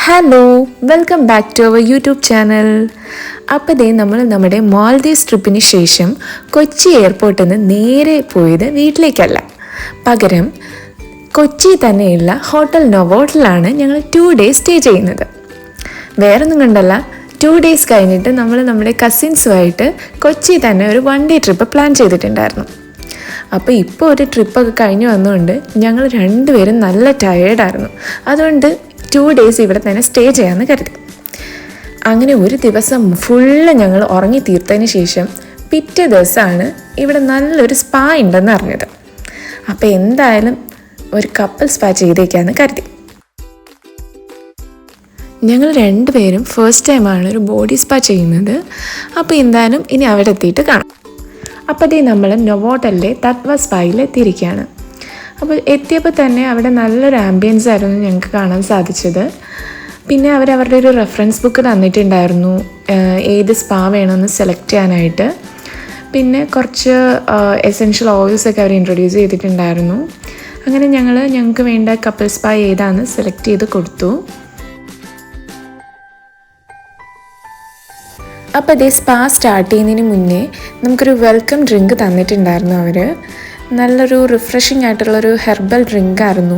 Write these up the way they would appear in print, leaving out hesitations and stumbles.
Hello, welcome back to our YouTube channel. അപ്പോൾ ഇതേ നമ്മൾ നമ്മുടെ മാൽദീവ്സ് ട്രിപ്പിന് ശേഷം കൊച്ചി എയർപോർട്ടിൽ നിന്ന് നേരെ പോയത് വീട്ടിലേക്കല്ല, പകരം കൊച്ചി തന്നെയുള്ള ഹോട്ടൽ നൊവോട്ടലാണ് ഞങ്ങൾ 2 days സ്റ്റേ ചെയ്യുന്നത്. വേറൊന്നും കണ്ടല്ല, 2 days കഴിഞ്ഞിട്ട് നമ്മൾ നമ്മുടെ കസിൻസുമായിട്ട് കൊച്ചി തന്നെ ഒരു 1 day ട്രിപ്പ് പ്ലാൻ ചെയ്തിട്ടുണ്ടായിരുന്നു. അപ്പോൾ ഇപ്പോൾ ഒരു ട്രിപ്പൊക്കെ കഴിഞ്ഞ് വന്നുകൊണ്ട് ഞങ്ങൾ രണ്ടുപേരും നല്ല ടയേർഡായിരുന്നു. അതുകൊണ്ട് 2 days ഇവിടെ തന്നെ സ്റ്റേ ചെയ്യാമെന്ന് കരുതി. അങ്ങനെ ഒരു ദിവസം ഫുള്ള് ഞങ്ങൾ ഉറങ്ങി തീർത്തതിന് ശേഷം പിറ്റേ ദിവസമാണ് ഇവിടെ നല്ലൊരു സ്പാ ഉണ്ടെന്ന് അറിഞ്ഞത്. അപ്പോൾ എന്തായാലും ഒരു കപ്പിൾ സ്പാ ചെയ്തേക്കാന്ന് കരുതി. ഞങ്ങൾ രണ്ടുപേരും ഫസ്റ്റ് ടൈമാണ് ഒരു ബോഡി സ്പാ ചെയ്യുന്നത്. അപ്പോൾ എന്തായാലും ഇനി അവിടെ എത്തിയിട്ട് കാണാം. അപ്പോൾ അതേ നമ്മൾ നൊവോട്ടലിലെ തത്വ സ്പായിൽ എത്തിയിരിക്കുകയാണ്. അപ്പോൾ എത്തിയപ്പോൾ തന്നെ അവിടെ നല്ലൊരു ആംബിയൻസ് ആയിരുന്നു ഞങ്ങൾക്ക് കാണാൻ സാധിച്ചത്. പിന്നെ അവരുടെ ഒരു റെഫറൻസ് ബുക്ക് തന്നിട്ടുണ്ടായിരുന്നു ഏത് സ്പാ വേണമെന്ന് സെലക്ട് ചെയ്യാനായിട്ട്. പിന്നെ കുറച്ച് എസെൻഷ്യൽ ഓയിൽസൊക്കെ അവർ ഇൻട്രൊഡ്യൂസ് ചെയ്തിട്ടുണ്ടായിരുന്നു. അങ്ങനെ ഞങ്ങൾക്ക് വേണ്ട കപ്പിൾ സ്പാ ഏതാണെന്ന് സെലക്ട് ചെയ്ത് കൊടുത്തു. അപ്പോൾ അതേ സ്പാ സ്റ്റാർട്ട് ചെയ്യുന്നതിന് മുന്നേ നമുക്കൊരു വെൽക്കം ഡ്രിങ്ക് തന്നിട്ടുണ്ടായിരുന്നു അവർ. നല്ലൊരു റിഫ്രഷിംഗ് ആയിട്ടുള്ളൊരു ഹെർബൽ ഡ്രിങ്ക് ആയിരുന്നു.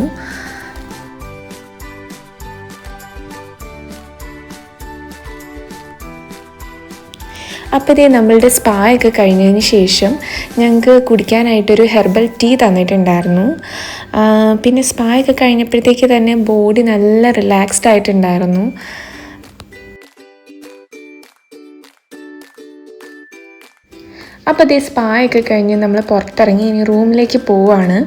അപ്പോൾ ഇതേ നമ്മളുടെ സ്പായൊക്കെ കഴിഞ്ഞതിന് ശേഷം ഞങ്ങൾക്ക് കുടിക്കാനായിട്ടൊരു ഹെർബൽ ടീ തന്നിട്ടുണ്ടായിരുന്നു. പിന്നെ സ്പായൊക്കെ കഴിഞ്ഞപ്പോഴത്തേക്ക് തന്നെ ബോഡി നല്ല റിലാക്സ്ഡ് ആയിട്ടുണ്ടായിരുന്നു. അപ്പോൾ അതേ സ്പായൊക്കെ കഴിഞ്ഞ് നമ്മൾ പുറത്തിറങ്ങി ഇനി റൂമിലേക്ക് പോവാണ്.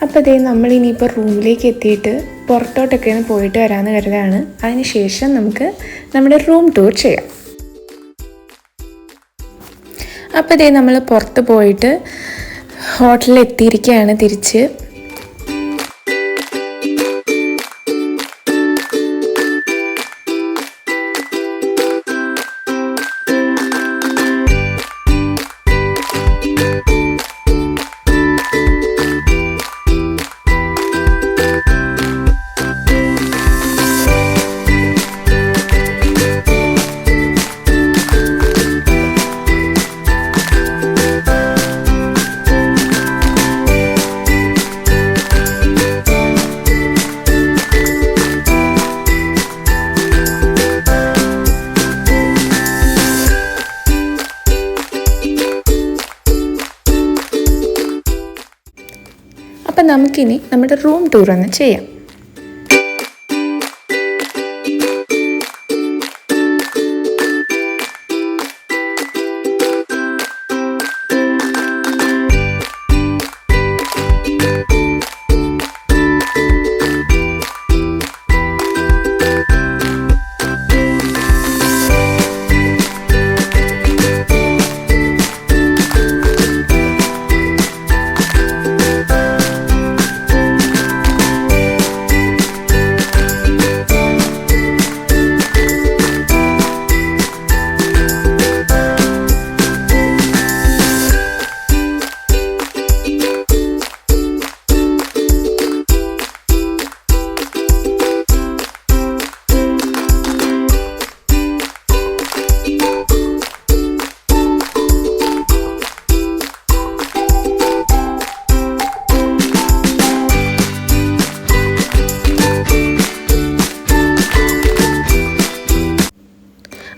അപ്പോൾ അതേ നമ്മളിനിയിപ്പോൾ റൂമിലേക്ക് എത്തിയിട്ട് പുറത്തോട്ടൊക്കെ പോയിട്ട് വരാമെന്ന് കരുതാണ്. അതിന് ശേഷം നമുക്ക് നമ്മുടെ റൂം ടൂർ ചെയ്യാം. അപ്പോൾ അതേ നമ്മൾ പുറത്ത് പോയിട്ട് ഹോട്ടലിൽ എത്തിയിരിക്കുകയാണ് തിരിച്ച്. അപ്പം നമുക്കിനി നമ്മുടെ റൂം ടൂർ ഒന്ന് ചെയ്യാം.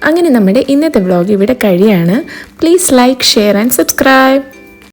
അങ്ങനെ നമ്മുടെ ഇന്നത്തെ വ്ളോഗ് ഇവിടെ കഴിയാണ്. Please like, share and subscribe.